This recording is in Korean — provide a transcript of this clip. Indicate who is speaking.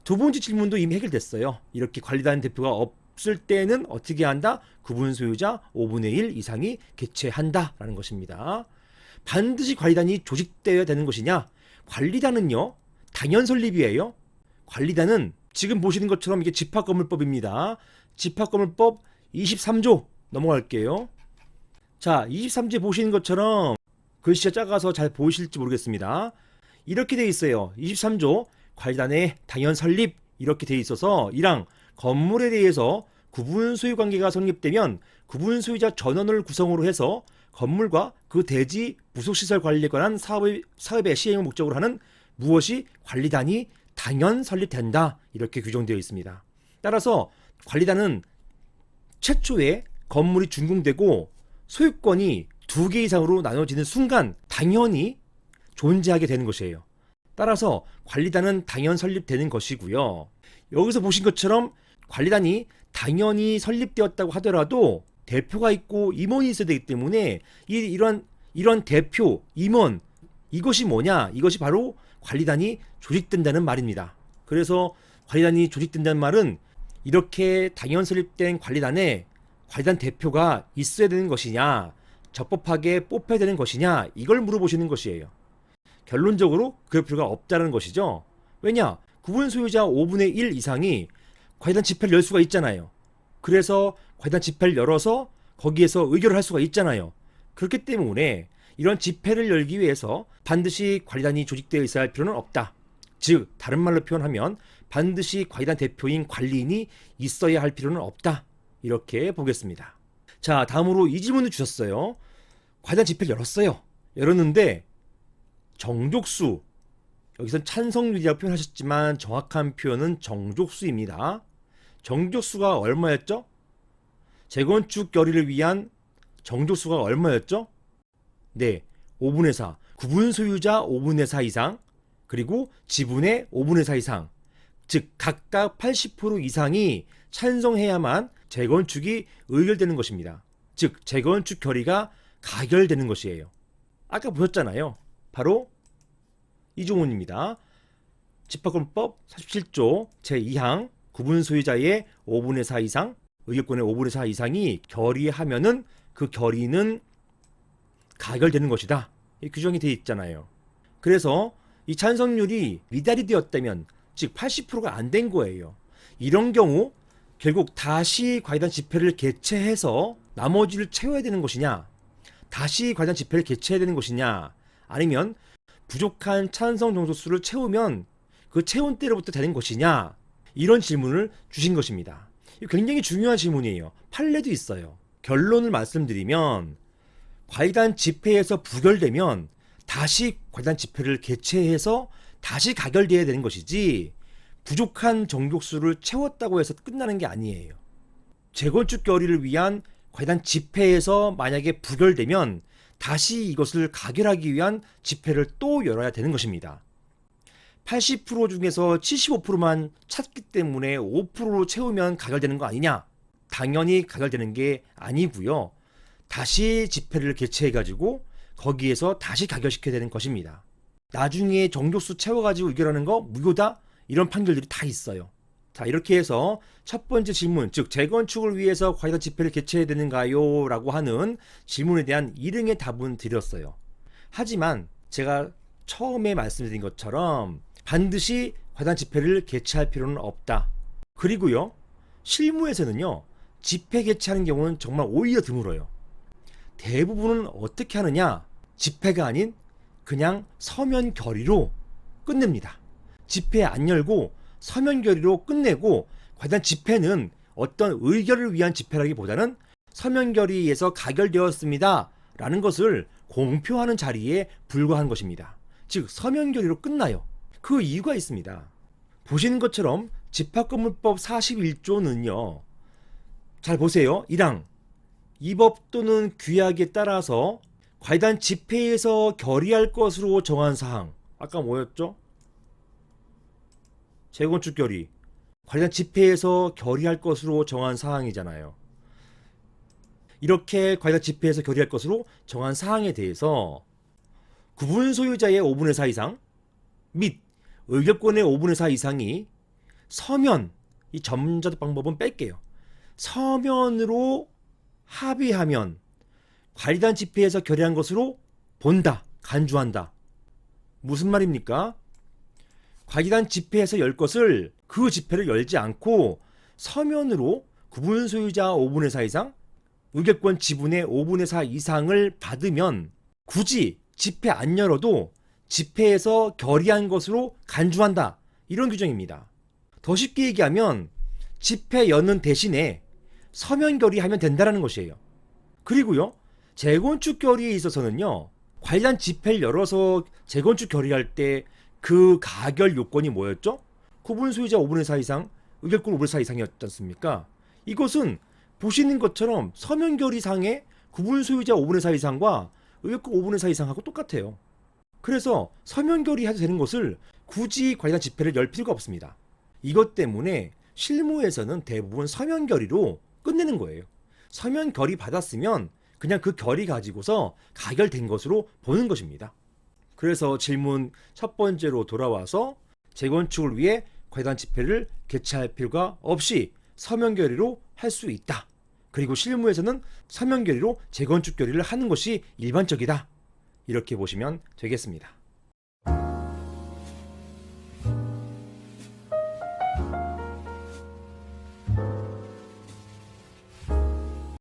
Speaker 1: 두 번째 질문도 이미 해결됐어요. 이렇게 관리단 대표가 없을 때는 어떻게 한다? 구분 소유자 5분의 1 이상이 개최한다 라는 것입니다. 반드시 관리단이 조직되어야 되는 것이냐? 관리단은요, 당연 설립이에요. 관리단은 지금 보시는 것처럼 이게 집합건물법입니다. 집합건물법 23조 넘어갈게요. 자, 23조에 보시는 것처럼 글씨가 작아서 잘 보이실지 모르겠습니다. 이렇게 돼 있어요. 23조 관리단의 당연 설립 이렇게 돼 있어서 1항 건물에 대해서 구분 소유 관계가 성립되면 구분 소유자 전원을 구성으로 해서 건물과 그 대지 부속시설 관리에 관한 사업의 시행을 목적으로 하는 무엇이 관리단이 당연 설립된다 이렇게 규정되어 있습니다. 따라서 관리단은 최초에 건물이 준공되고 소유권이 2개 이상으로 나눠지는 순간 당연히 존재하게 되는 것이에요. 따라서 관리단은 당연 설립되는 것이고요. 여기서 보신 것처럼 관리단이 당연히 설립되었다고 하더라도 대표가 있고 임원이 있어야 되기 때문에 이런 대표, 임원 이것이 뭐냐? 이것이 바로 관리단이 조직된다는 말입니다. 그래서 관리단이 조직된다는 말은 이렇게 당연 설립된 관리단에 관리단 대표가 있어야 되는 것이냐, 적법하게 뽑혀야 되는 것이냐 이걸 물어보시는 것이에요. 결론적으로 그럴 필요가 없다는 것이죠. 왜냐? 구분 소유자 5분의 1 이상이 관리단 집회를 열 수가 있잖아요. 그래서 관리단 집회를 열어서 거기에서 의결을 할 수가 있잖아요. 그렇기 때문에 이런 집회를 열기 위해서 반드시 관리단이 조직되어 있어야 할 필요는 없다. 즉 다른 말로 표현하면 반드시 관리단 대표인 관리인이 있어야 할 필요는 없다. 이렇게 보겠습니다. 자, 다음으로 이 질문을 주셨어요. 관리단 집회를 열었어요. 열었는데 정족수, 여기선 찬성률이라고 표현하셨지만 정확한 표현은 정족수입니다. 정족수가 얼마였죠? 재건축 결의를 위한 정족수가 얼마였죠? 네, 5분의 4. 구분 소유자 5분의 4 이상, 그리고 지분의 5분의 4 이상, 즉 각각 80% 이상이 찬성해야만 재건축이 의결되는 것입니다. 즉 재건축 결의가 가결되는 것이에요. 아까 보셨잖아요. 바로 이 조문입니다. 집합건물법 47조 제2항 구분 소유자의 5분의 4 이상, 의결권의 5분의 4 이상이 결의하면은 그 결의는 가결되는 것이다. 이 규정이 되어 있잖아요. 그래서 이 찬성률이 미달이 되었다면, 즉 80%가 안 된 거예요. 이런 경우 결국 다시 관리단 집회를 개최해서 나머지를 채워야 되는 것이냐, 다시 관리단 집회를 개최해야 되는 것이냐, 아니면 부족한 찬성 정족수를 채우면 그 채운 때로부터 되는 것이냐, 이런 질문을 주신 것입니다. 굉장히 중요한 질문이에요. 판례도 있어요. 결론을 말씀드리면 관리단 집회에서 부결되면 다시 관리단 집회를 개최해서 다시 가결되어야 되는 것이지 부족한 정족수를 채웠다고 해서 끝나는 게 아니에요. 재건축 결의를 위한 관리단 집회에서 만약에 부결되면 다시 이것을 가결하기 위한 집회를 또 열어야 되는 것입니다. 80% 중에서 75%만 찼기 때문에 5%로 채우면 가결되는 거 아니냐? 당연히 가결되는 게 아니고요. 다시 집회를 개최해가지고 거기에서 다시 가결시켜야 되는 것입니다. 나중에 정족수 채워가지고 의결하는 거 무효다? 이런 판결들이 다 있어요. 자, 이렇게 해서 첫 번째 질문, 즉 재건축을 위해서 관리단 집회를 개최해야 되는가요? 라고 하는 질문에 대한 일응의 답은 드렸어요. 하지만 제가 처음에 말씀드린 것처럼 반드시 관리단 집회를 개최할 필요는 없다. 그리고요, 실무에서는요, 집회 개최하는 경우는 정말 오히려 드물어요. 대부분은 어떻게 하느냐? 집회가 아닌 그냥 서면 결의로 끝냅니다. 집회 안 열고 서면 결의로 끝내고, 관리단 집회는 어떤 의결을 위한 집회라기보다는 서면 결의에서 가결되었습니다 라는 것을 공표하는 자리에 불과한 것입니다. 즉 서면 결의로 끝나요. 그 이유가 있습니다. 보시는 것처럼 집합건물법 41조는요, 잘 보세요. 1항 이 법 또는 규약에 따라서 관리단 집회에서 결의할 것으로 정한 사항, 아까 뭐였죠? 재건축 결의, 관리단 집회에서 결의할 것으로 정한 사항이잖아요. 이렇게 관리단 집회에서 결의할 것으로 정한 사항에 대해서 구분 소유자의 5분의 4 이상 및 의결권의 5분의 4 이상이 서면, 이 점자적 방법은 뺄게요. 서면으로 합의하면 관리단 집회에서 결의한 것으로 본다, 간주한다. 무슨 말입니까? 관리단 집회에서 열 것을 그 집회를 열지 않고 서면으로 구분 소유자 5분의 4 이상, 의결권 지분의 5분의 4 이상을 받으면 굳이 집회 안 열어도 집회에서 결의한 것으로 간주한다. 이런 규정입니다. 더 쉽게 얘기하면 집회 여는 대신에 서면 결의하면 된다는 것이에요. 그리고요, 재건축 결의에 있어서는요, 관련 집회를 열어서 재건축 결의할 때 그 가결 요건이 뭐였죠? 구분 소유자 5분의 4 이상, 의결권 5분의 4 이상이었지 않습니까? 이것은 보시는 것처럼 서면 결의상의 구분 소유자 5분의 4 이상과 의결권 5분의 4 이상하고 똑같아요. 그래서 서면 결의해도 되는 것을 굳이 관련 집회를 열 필요가 없습니다. 이것 때문에 실무에서는 대부분 서면 결의로 끝내는 거예요. 서면 결의 받았으면 그냥 그 결의 가지고서 가결된 것으로 보는 것입니다. 그래서 질문 첫 번째로 돌아와서 재건축을 위해 관리단 집회를 개최할 필요가 없이 서면 결의로 할 수 있다. 그리고 실무에서는 서면 결의로 재건축 결의를 하는 것이 일반적이다. 이렇게 보시면 되겠습니다.